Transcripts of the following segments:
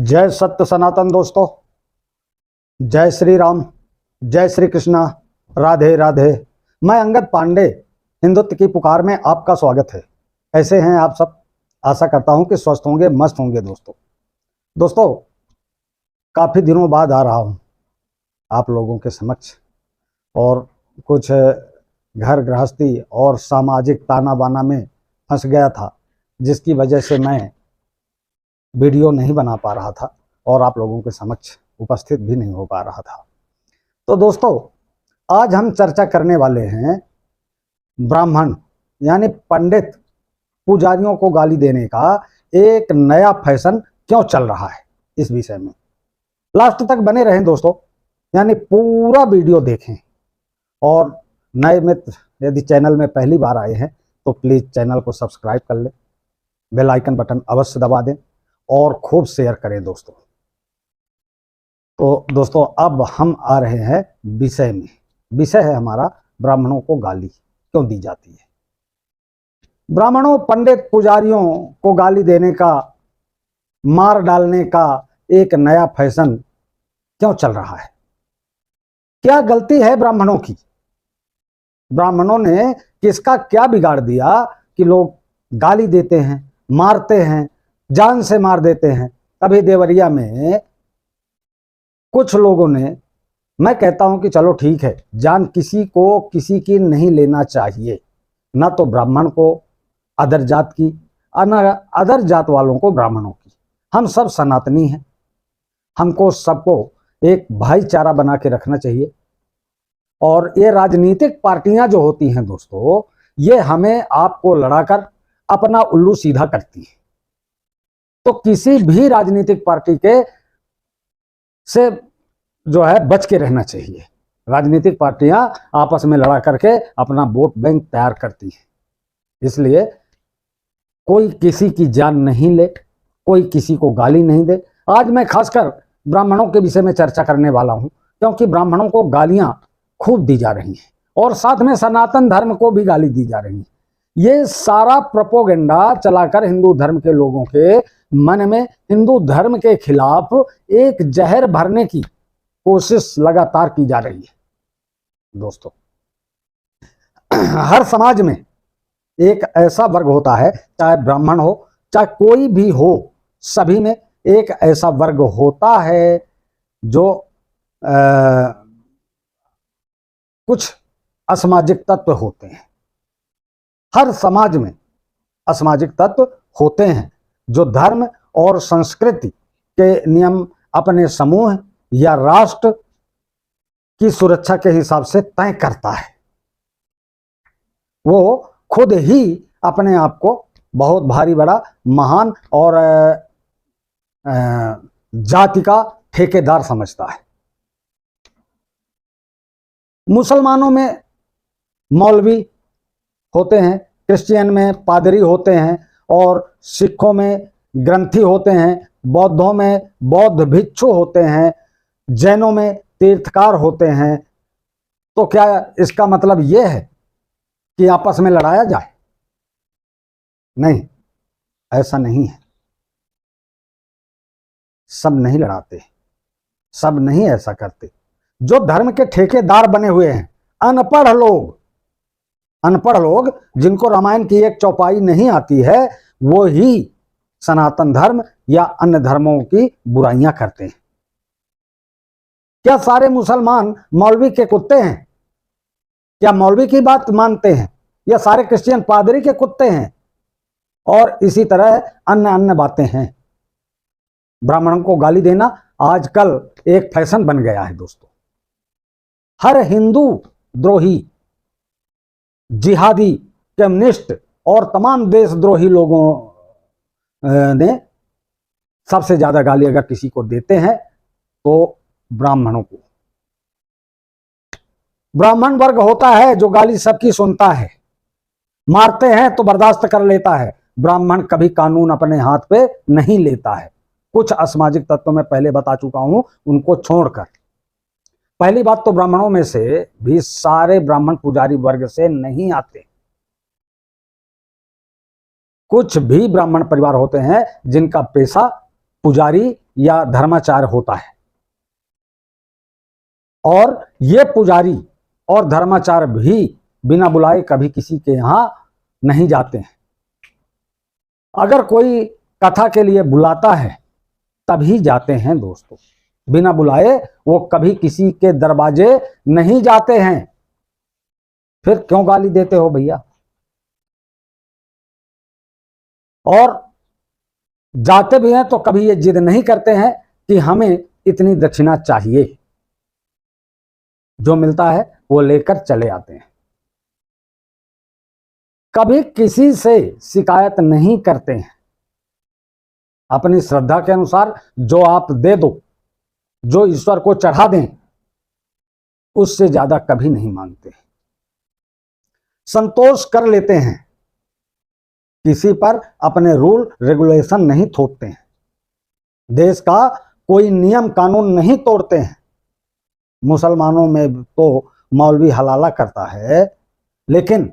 जय सत्य सनातन दोस्तों, जय श्री राम, जय श्री कृष्णा, राधे राधे। मैं अंगद पांडे, हिंदुत्व की पुकार में आपका स्वागत है। ऐसे हैं आप सब? आशा करता हूं कि स्वस्थ होंगे, मस्त होंगे। दोस्तों काफ़ी दिनों बाद आ रहा हूं आप लोगों के समक्ष, और कुछ घर गृहस्थी और सामाजिक ताना बाना में फंस गया था, जिसकी वजह से मैं वीडियो नहीं बना पा रहा था और आप लोगों के समक्ष उपस्थित भी नहीं हो पा रहा था। तो दोस्तों आज हम चर्चा करने वाले हैं ब्राह्मण यानी पंडित पुजारियों को गाली देने का एक नया फैशन क्यों चल रहा है, इस विषय में लास्ट तक बने रहें दोस्तों, यानी पूरा वीडियो देखें। और नए मित्र यदि चैनल में पहली बार आए हैं तो प्लीज़ चैनल को सब्सक्राइब कर लें, बेल आइकन बटन अवश्य दबा दें और खूब शेयर करें दोस्तों। तो दोस्तों अब हम आ रहे हैं विषय में। विषय है हमारा ब्राह्मणों को गाली क्यों दी जाती है। ब्राह्मणों पंडित पुजारियों को गाली देने का, मार डालने का एक नया फैशन क्यों चल रहा है? क्या गलती है ब्राह्मणों की? ब्राह्मणों ने किसका क्या बिगाड़ दिया कि लोग गाली देते हैं, मारते हैं, जान से मार देते हैं? अभी देवरिया में कुछ लोगों ने, मैं कहता हूं कि चलो ठीक है, जान किसी को किसी की नहीं लेना चाहिए, ना तो ब्राह्मण को अदर जात की, ना अदर जात वालों को ब्राह्मणों की। हम सब सनातनी हैं, हमको सबको एक भाईचारा बना के रखना चाहिए। और ये राजनीतिक पार्टियां जो होती हैं दोस्तों, ये हमें आपको लड़ाकर अपना उल्लू सीधा करती है। तो किसी भी राजनीतिक पार्टी के से जो है बच के रहना चाहिए। राजनीतिक पार्टियां आपस में लड़ा करके अपना वोट बैंक तैयार करती हैं, इसलिए कोई किसी की जान नहीं ले, कोई किसी को गाली नहीं दे। आज मैं खासकर ब्राह्मणों के विषय में चर्चा करने वाला हूं, क्योंकि ब्राह्मणों को गालियां खूब दी जा रही हैं और साथ में सनातन धर्म को भी गाली दी जा रही है। ये सारा प्रोपोगेंडा चलाकर हिंदू धर्म के लोगों के मन में हिंदू धर्म के खिलाफ एक जहर भरने की कोशिश लगातार की जा रही है दोस्तों। हर समाज में एक ऐसा वर्ग होता है, चाहे ब्राह्मण हो चाहे कोई भी हो, सभी में एक ऐसा वर्ग होता है जो कुछ असामाजिक तत्व होते हैं। हर समाज में असामाजिक तत्व होते हैं जो धर्म और संस्कृति के नियम अपने समूह या राष्ट्र की सुरक्षा के हिसाब से तय करता है। वो खुद ही अपने आप को बहुत भारी बड़ा, महान और जाति का ठेकेदार समझता है। मुसलमानों में मौलवी होते हैं, क्रिश्चियन में पादरी होते हैं, और सिखों में ग्रंथी होते हैं, बौद्धों में बौद्ध भिक्षु होते हैं, जैनों में तीर्थकार होते हैं। तो क्या इसका मतलब यह है कि आपस में लड़ाया जाए? नहीं, ऐसा नहीं है। सब नहीं लड़ाते, सब नहीं ऐसा करते। जो धर्म के ठेकेदार बने हुए हैं, अनपढ़ लोग जिनको रामायण की एक चौपाई नहीं आती है, वो ही सनातन धर्म या अन्य धर्मों की बुराइयां करते हैं। क्या सारे मुसलमान मौलवी के कुत्ते हैं? क्या मौलवी की बात मानते हैं? या सारे क्रिश्चियन पादरी के कुत्ते हैं? और इसी तरह अन्य अन्य बातें हैं। ब्राह्मणों को गाली देना आजकल एक फैशन बन गया है दोस्तों। हर हिंदू द्रोही, जिहादी, कम्युनिस्ट और तमाम देशद्रोही लोगों ने सबसे ज्यादा गाली अगर किसी को देते हैं तो ब्राह्मणों को। ब्राह्मण वर्ग होता है जो गाली सबकी सुनता है, मारते हैं तो बर्दाश्त कर लेता है। ब्राह्मण कभी कानून अपने हाथ पे नहीं लेता है। कुछ असामाजिक तत्व में पहले बता चुका हूं, उनको छोड़कर। पहली बात तो ब्राह्मणों में से भी सारे ब्राह्मण पुजारी वर्ग से नहीं आते। कुछ भी ब्राह्मण परिवार होते हैं जिनका पेशा पुजारी या धर्माचार होता है। और ये पुजारी और धर्माचार भी बिना बुलाए कभी किसी के यहां नहीं जाते हैं। अगर कोई कथा के लिए बुलाता है तभी जाते हैं दोस्तों, बिना बुलाए वो कभी किसी के दरवाजे नहीं जाते हैं। फिर क्यों गाली देते हो भैया? और जाते भी हैं तो कभी ये जिद नहीं करते हैं कि हमें इतनी दक्षिणा चाहिए, जो मिलता है वो लेकर चले आते हैं। कभी किसी से शिकायत नहीं करते हैं। अपनी श्रद्धा के अनुसार जो आप दे दो, जो ईश्वर को चढ़ा दें, उससे ज्यादा कभी नहीं मांगते। संतोष कर लेते हैं, किसी पर अपने रूल रेगुलेशन नहीं थोपते हैं। देश का कोई नियम कानून नहीं तोड़ते हैं। मुसलमानों में तो मौलवी हलाला करता है, लेकिन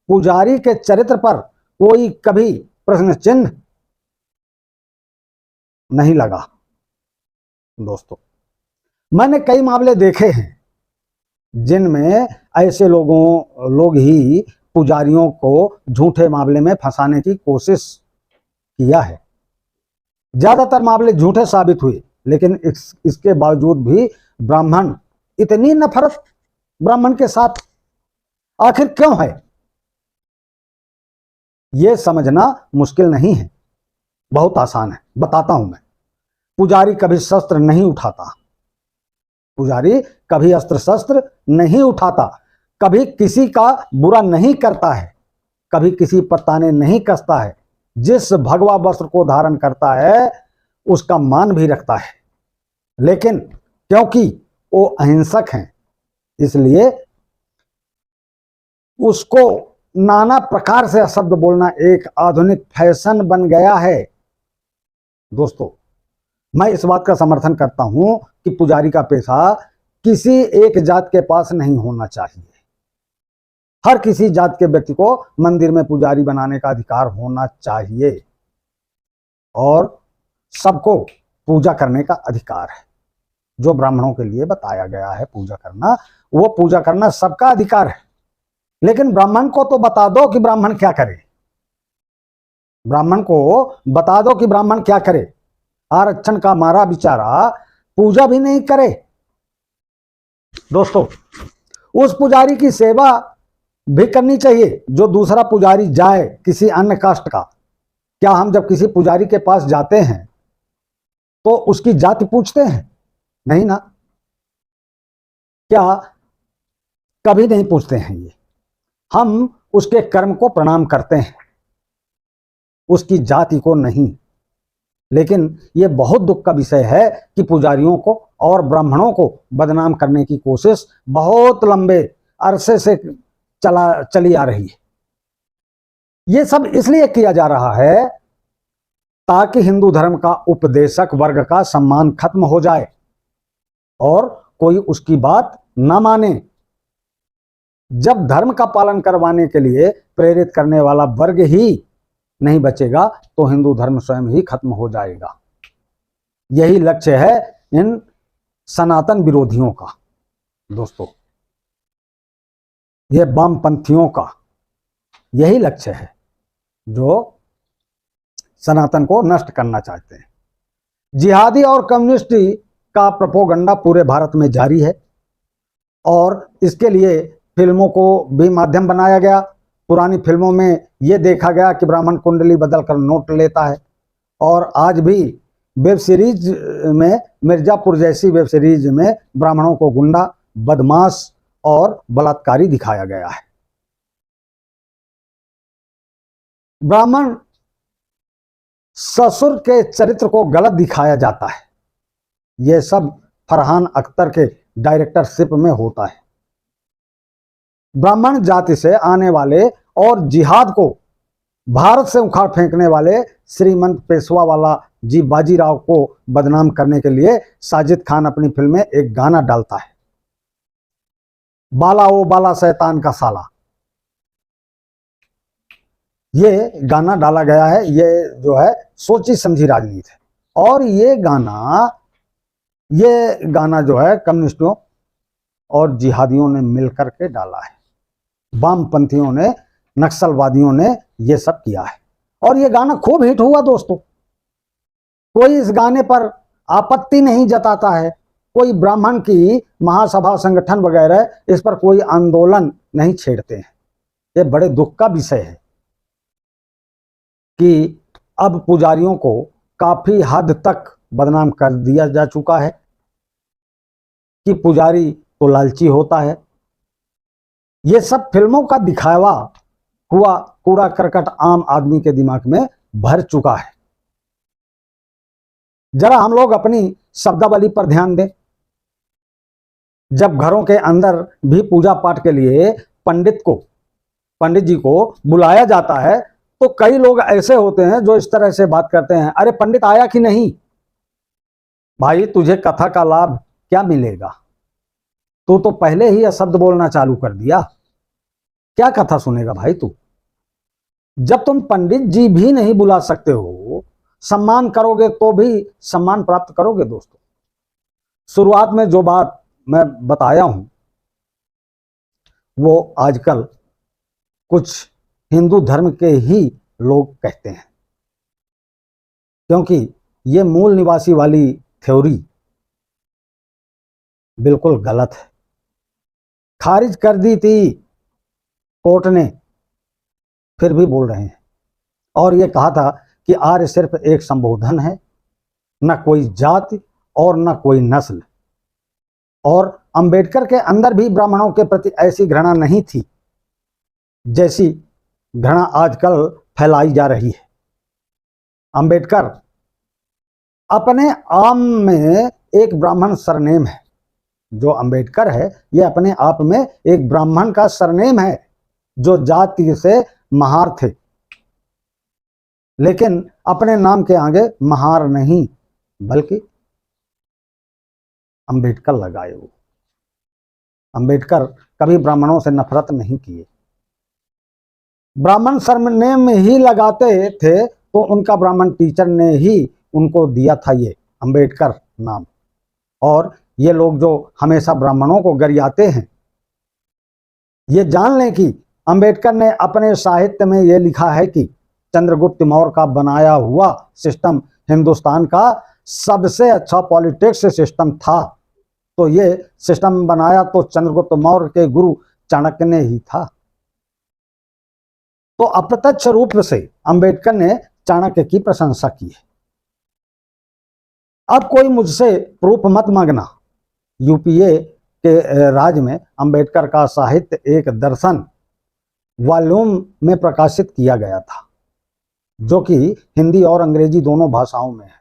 पुजारी के चरित्र पर कोई कभी प्रश्न चिन्ह नहीं लगा। दोस्तों, मैंने कई मामले देखे हैं जिनमें ऐसे लोग ही पुजारियों को झूठे मामले में फंसाने की कोशिश किया है। ज्यादातर मामले झूठे साबित हुए, लेकिन इसके बावजूद भी ब्राह्मण, इतनी नफरत ब्राह्मण के साथ आखिर क्यों है, यह समझना मुश्किल नहीं है, बहुत आसान है। बताता हूं मैं। पुजारी कभी शस्त्र नहीं उठाता, पुजारी कभी अस्त्र शस्त्र नहीं उठाता, कभी किसी का बुरा नहीं करता है, कभी किसी पर ताने नहीं कसता है। जिस भगवा वस्त्र को धारण करता है उसका मान भी रखता है, लेकिन क्योंकि वो अहिंसक हैं, इसलिए उसको नाना प्रकार से शब्द बोलना एक आधुनिक फैशन बन गया है। दोस्तों, मैं इस बात का समर्थन करता हूं कि पुजारी का पेशा किसी एक जात के पास नहीं होना चाहिए। हर किसी जात के व्यक्ति को मंदिर में पुजारी बनाने का अधिकार होना चाहिए और सबको पूजा करने का अधिकार है। जो ब्राह्मणों के लिए बताया गया है पूजा करना, वो पूजा करना सबका अधिकार है। लेकिन ब्राह्मण को तो बता दो कि ब्राह्मण क्या करे, ब्राह्मण को बता दो कि ब्राह्मण क्या करे। आरक्षण का मारा बेचारा पूजा भी नहीं करे। दोस्तों, उस पुजारी की सेवा भी करनी चाहिए जो दूसरा पुजारी जाए किसी अन्य कास्ट का। क्या हम जब किसी पुजारी के पास जाते हैं तो उसकी जाति पूछते हैं? नहीं ना। क्या कभी नहीं पूछते हैं। ये हम उसके कर्म को प्रणाम करते हैं, उसकी जाति को नहीं। लेकिन यह बहुत दुख का विषय है कि पुजारियों को और ब्राह्मणों को बदनाम करने की कोशिश बहुत लंबे अरसे से चली आ रही है। यह सब इसलिए किया जा रहा है ताकि हिंदू धर्म का उपदेशक वर्ग का सम्मान खत्म हो जाए और कोई उसकी बात ना माने। जब धर्म का पालन करवाने के लिए प्रेरित करने वाला वर्ग ही नहीं बचेगा तो हिंदू धर्म स्वयं ही खत्म हो जाएगा। यही लक्ष्य है इन सनातन विरोधियों का। दोस्तों, ये वामपंथियों का यही लक्ष्य है जो सनातन को नष्ट करना चाहते हैं। जिहादी और कम्युनिस्टी का प्रोपोगंडा पूरे भारत में जारी है और इसके लिए फिल्मों को भी माध्यम बनाया गया। पुरानी फिल्मों में यह देखा गया कि ब्राह्मण कुंडली बदलकर नोट लेता है और आज भी वेब सीरीज में, मिर्जापुर जैसी वेब सीरीज में ब्राह्मणों को गुंडा, बदमाश और बलात्कारी दिखाया गया है। ब्राह्मण ससुर के चरित्र को गलत दिखाया जाता है। यह सब फरहान अख्तर के डायरेक्टरशिप में होता है। ब्राह्मण जाति से आने वाले और जिहाद को भारत से उखाड़ फेंकने वाले श्रीमंत पेशवावाला जी बाजीराव को बदनाम करने के लिए साजिद खान अपनी फिल्म में एक गाना डालता है, बाला ओ बाला शैतान का साला। ये गाना डाला गया है, ये जो है सोची समझी राजनीति है और ये गाना जो है कम्युनिस्टों और जिहादियों ने मिलकर के डाला है, वामपंथियों ने, नक्सलवादियों ने ये सब किया है। और ये गाना खूब हिट हुआ दोस्तों। कोई इस गाने पर आपत्ति नहीं जताता है, कोई ब्राह्मण की महासभा संगठन वगैरह इस पर कोई आंदोलन नहीं छेड़ते हैं। ये बड़े दुख का विषय है कि अब पुजारियों को काफी हद तक बदनाम कर दिया जा चुका है कि पुजारी तो लालची होता है। ये सब फिल्मों का दिखावा हुआ कूड़ा करकट आम आदमी के दिमाग में भर चुका है। जरा हम लोग अपनी शब्दावली पर ध्यान दें। जब घरों के अंदर भी पूजा पाठ के लिए पंडित जी को बुलाया जाता है तो कई लोग ऐसे होते हैं जो इस तरह से बात करते हैं, अरे पंडित आया कि नहीं? भाई तुझे कथा का लाभ क्या मिलेगा? तू तो पहले ही अशब्द बोलना चालू कर दिया, क्या कथा सुनेगा भाई तू? जब तुम पंडित जी भी नहीं बुला सकते हो, सम्मान करोगे तो भी सम्मान प्राप्त करोगे दोस्तों। शुरुआत में जो बात मैं बताया हूं वो आजकल कुछ हिंदू धर्म के ही लोग कहते हैं, क्योंकि ये मूल निवासी वाली थ्योरी बिल्कुल गलत है। खारिज कर दी थी कोर्ट ने, फिर भी बोल रहे हैं। और ये कहा था कि आर्य सिर्फ एक संबोधन है, न कोई जाति और न कोई नस्ल। और अंबेडकर के अंदर भी ब्राह्मणों के प्रति ऐसी घृणा नहीं थी जैसी घृणा आजकल फैलाई जा रही है। अंबेडकर अपने आप में एक ब्राह्मण सरनेम है। जो अंबेडकर है ये अपने आप में एक ब्राह्मण का सरनेम है जो जाति से महार थे, लेकिन अपने नाम के आगे महार नहीं बल्कि अंबेडकर लगाए। वो अंबेडकर कभी ब्राह्मणों से नफरत नहीं किए। ब्राह्मण सरनेम ही लगाते थे तो उनका ब्राह्मण टीचर ने ही उनको दिया था ये अंबेडकर नाम। और ये लोग जो हमेशा ब्राह्मणों को गरियाते हैं, ये जान लें कि अंबेडकर ने अपने साहित्य में ये लिखा है कि चंद्रगुप्त मौर्य का बनाया हुआ सिस्टम हिंदुस्तान का सबसे अच्छा पॉलिटिक्स सिस्टम था। तो ये सिस्टम बनाया तो चंद्रगुप्त मौर्य के गुरु चाणक्य ने ही था। तो अप्रत्यक्ष रूप से अंबेडकर ने चाणक्य की प्रशंसा की है। अब कोई मुझसे प्रूफ मत मांगना। यूपीए के राज में अंबेडकर का साहित्य एक दर्शन वॉल्यूम में प्रकाशित किया गया था, जो कि हिंदी और अंग्रेजी दोनों भाषाओं में है।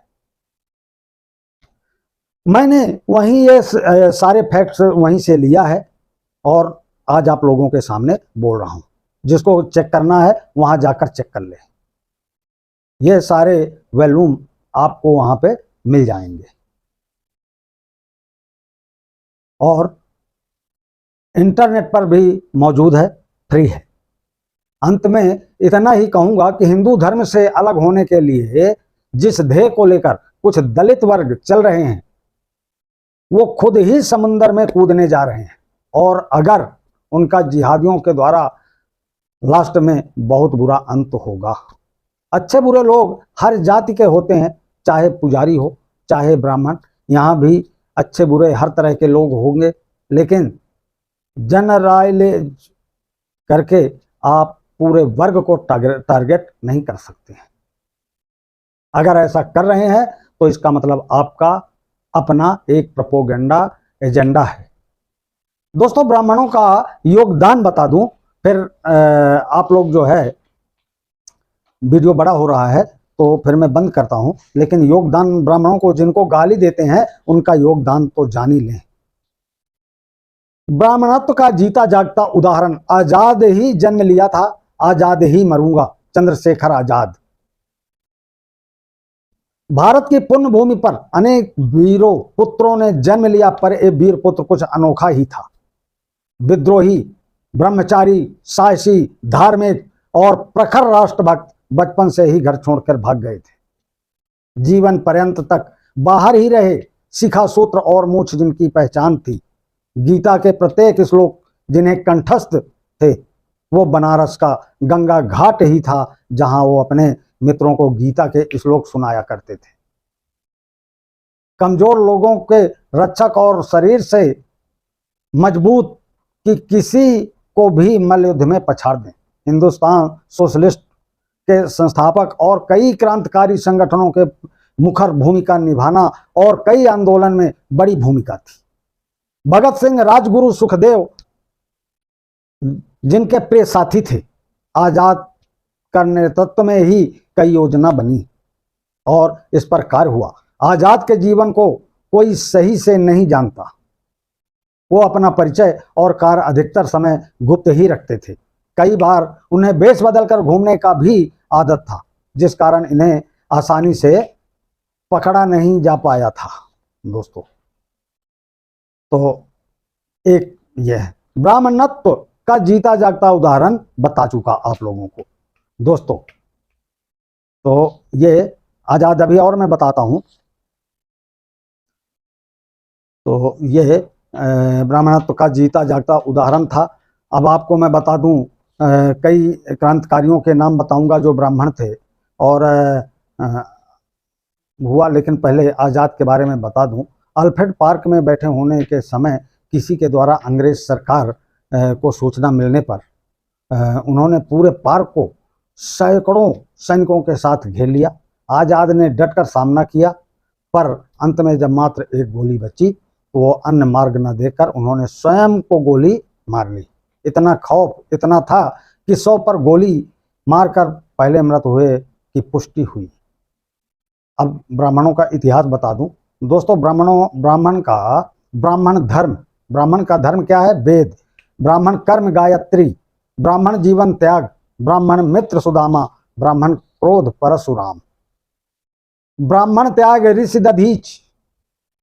मैंने वहीं ये सारे फैक्ट्स वहीं से लिया है और आज आप लोगों के सामने बोल रहा हूं। जिसको चेक करना है वहां जाकर चेक कर ले। ये सारे वॉल्यूम आपको वहां पे मिल जाएंगे और इंटरनेट पर भी मौजूद है, फ्री है। अंत में इतना ही कहूंगा कि हिंदू धर्म से अलग होने के लिए जिस ध्येय को लेकर कुछ दलित वर्ग चल रहे हैं वो खुद ही समुद्र में कूदने जा रहे हैं। और अगर उनका जिहादियों के द्वारा लास्ट में बहुत बुरा अंत होगा। अच्छे बुरे लोग हर जाति के होते हैं, चाहे पुजारी हो चाहे ब्राह्मण। यहाँ भी अच्छे बुरे हर तरह के लोग होंगे, लेकिन जनरलाइज करके आप पूरे वर्ग को टारगेट नहीं कर सकते हैं। अगर ऐसा कर रहे हैं तो इसका मतलब आपका अपना एक प्रोपोगेंडा एजेंडा है। दोस्तों ब्राह्मणों का योगदान बता दूं, फिर आप लोग जो है वीडियो बड़ा हो रहा है तो फिर मैं बंद करता हूं। लेकिन योगदान ब्राह्मणों को जिनको गाली देते हैं उनका योगदान तो जान ही लें। ब्राह्मणत्व का जीता जागता उदाहरण, आजाद ही जन्म लिया था आजाद ही मरूंगा, चंद्रशेखर आजाद। भारत की पुण्य भूमि पर अनेक वीरों पुत्रों ने जन्म लिया, पर एक वीर पुत्र कुछ अनोखा ही था। विद्रोही, ब्रह्मचारी, साहसी, धार्मिक और प्रखर राष्ट्रभक्त बचपन से ही घर छोड़कर भाग गए थे। जीवन पर्यंत तक बाहर ही रहे। शिखा सूत्र और मोक्ष जिनकी पहचान थी। गीता के प्रत्येक श्लोक जिन्हें कंठस्थ थे, वो बनारस का गंगा घाट ही था जहां वो अपने मित्रों को गीता के श्लोक सुनाया करते थे। कमजोर लोगों के रक्षक और शरीर से मजबूत कि किसी को भी मल्लयुद्ध में पछाड़ दें। हिंदुस्तान सोशलिस्ट के संस्थापक और कई क्रांतिकारी संगठनों के मुखर भूमिका निभाना और कई आंदोलन में बड़ी भूमिका थी। भगत सिंह, राजगुरु, सुखदेव जिनके प्रिय साथी थे, आजाद कर नेतृत्व में ही कई योजना बनी और इस पर कार्य हुआ। आजाद के जीवन को कोई सही से नहीं जानता। वो अपना परिचय और कार्य अधिकतर समय गुप्त ही रखते थे। कई बार उन्हें वेश बदलकर घूमने का भी आदत था, जिस कारण इन्हें आसानी से पकड़ा नहीं जा पाया था। दोस्तों, तो एक यह ब्राह्मणत्व का जीता जागता उदाहरण बता चुका आप लोगों को। दोस्तों, तो ये आजाद, अभी और मैं बताता हूं। तो ये ब्राह्मणत्व का जीता जागता उदाहरण था। अब आपको मैं बता दूं, कई क्रांतिकारियों के नाम बताऊंगा जो ब्राह्मण थे और हुआ, लेकिन पहले आज़ाद के बारे में बता दूं। अल्फ्रेड पार्क में बैठे होने के समय किसी के द्वारा अंग्रेज सरकार को सूचना मिलने पर उन्होंने पूरे पार्क को सैकड़ों सैनिकों के साथ घेर लिया। आज़ाद ने डटकर सामना किया, पर अंत में जब मात्र एक गोली बची तो वो अन्य मार्ग न देकर उन्होंने स्वयं को गोली मार ली। इतना खौफ इतना था कि 100 पर गोली मारकर पहले मृत हुए की पुष्टि हुई। अब ब्राह्मणों का इतिहास बता दूं। दोस्तों, ब्राह्मण का धर्म क्या है? वेद। ब्राह्मण कर्म गायत्री, ब्राह्मण जीवन त्याग, ब्राह्मण मित्र सुदामा, ब्राह्मण क्रोध परशुराम, ब्राह्मण त्याग ऋषि दधीच,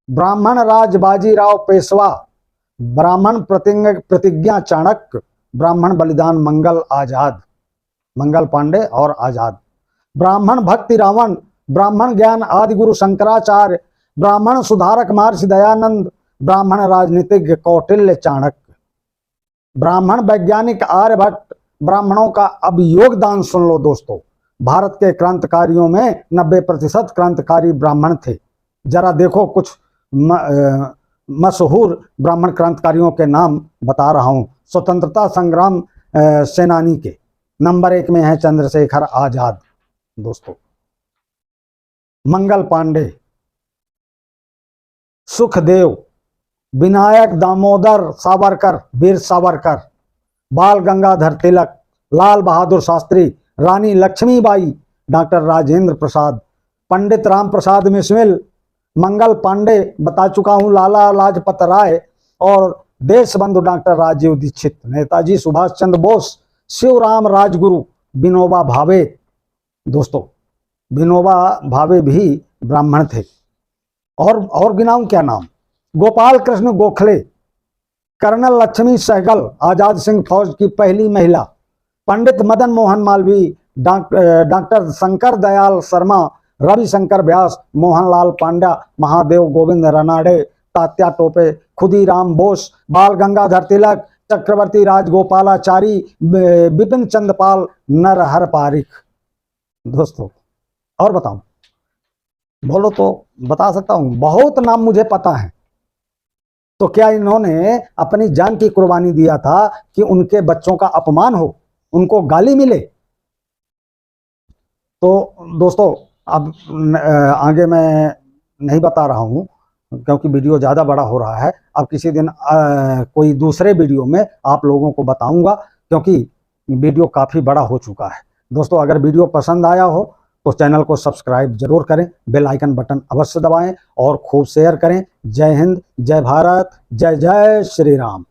ब्राह्मण राज बाजीराव पेशवा, ब्राह्मण प्रतिज्ञा चाणक्य, ब्राह्मण बलिदान मंगल पांडे और आजाद, ब्राह्मण भक्ति रावण, ब्राह्मण ज्ञान आदि गुरु शंकराचार्य, ब्राह्मण सुधारक महर्षि दयानंद, ब्राह्मण राजनीतिज्ञ कौटिल्य चाणक्य, ब्राह्मण वैज्ञानिक आर्यभट्ट। ब्राह्मणों का अब योगदान सुन लो दोस्तों। भारत के क्रांतिकारियों में 90% क्रांतिकारी ब्राह्मण थे। जरा देखो, कुछ मशहूर ब्राह्मण क्रांतिकारियों के नाम बता रहा हूं। स्वतंत्रता संग्राम सेनानी के नंबर 1 में है चंद्रशेखर आजाद दोस्तों, मंगल पांडे, सुखदेव, विनायक दामोदर सावरकर, वीर सावरकर, बाल गंगाधर तिलक, लाल बहादुर शास्त्री, रानी लक्ष्मीबाई, डॉक्टर राजेंद्र प्रसाद, पंडित राम प्रसाद मिश्मिल, मंगल पांडे बता चुका हूं, लाला लाजपत राय और देश बंधु डॉक्टर राजीव दीक्षित, नेताजी सुभाष चंद्र बोस, शिवराम राजगुरु, विनोबा भावे। दोस्तों, विनोबा भावे भी ब्राह्मण थे। और गिनाऊं क्या नाम? गोपाल कृष्ण गोखले, कर्नल लक्ष्मी सहगल, आजाद सिंह फौज की पहली महिला, पंडित मदन मोहन मालवीय, डॉक्टर शंकर दयाल शर्मा, रविशंकर व्यास, मोहनलाल पांड्या, महादेव गोविंद रनाडे, तात्या टोपे, खुदीराम बोस, बाल गंगाधर तिलक, चक्रवर्ती राजगोपालाचारी, बिपिन चंद्रपाल, नरहर पारिक। दोस्तों, और बताऊं? बोलो तो बता सकता हूं, बहुत नाम मुझे पता है। तो क्या इन्होंने अपनी जान की कुर्बानी दिया था कि उनके बच्चों का अपमान हो, उनको गाली मिले? तो दोस्तों, अब आगे मैं नहीं बता रहा हूं क्योंकि वीडियो ज़्यादा बड़ा हो रहा है। अब किसी दिन कोई दूसरे वीडियो में आप लोगों को बताऊंगा, क्योंकि वीडियो काफ़ी बड़ा हो चुका है। दोस्तों, अगर वीडियो पसंद आया हो तो चैनल को सब्सक्राइब जरूर करें, बेल आइकन बटन अवश्य दबाएं और खूब शेयर करें। जय हिंद, जय भारत, जय जय श्री राम।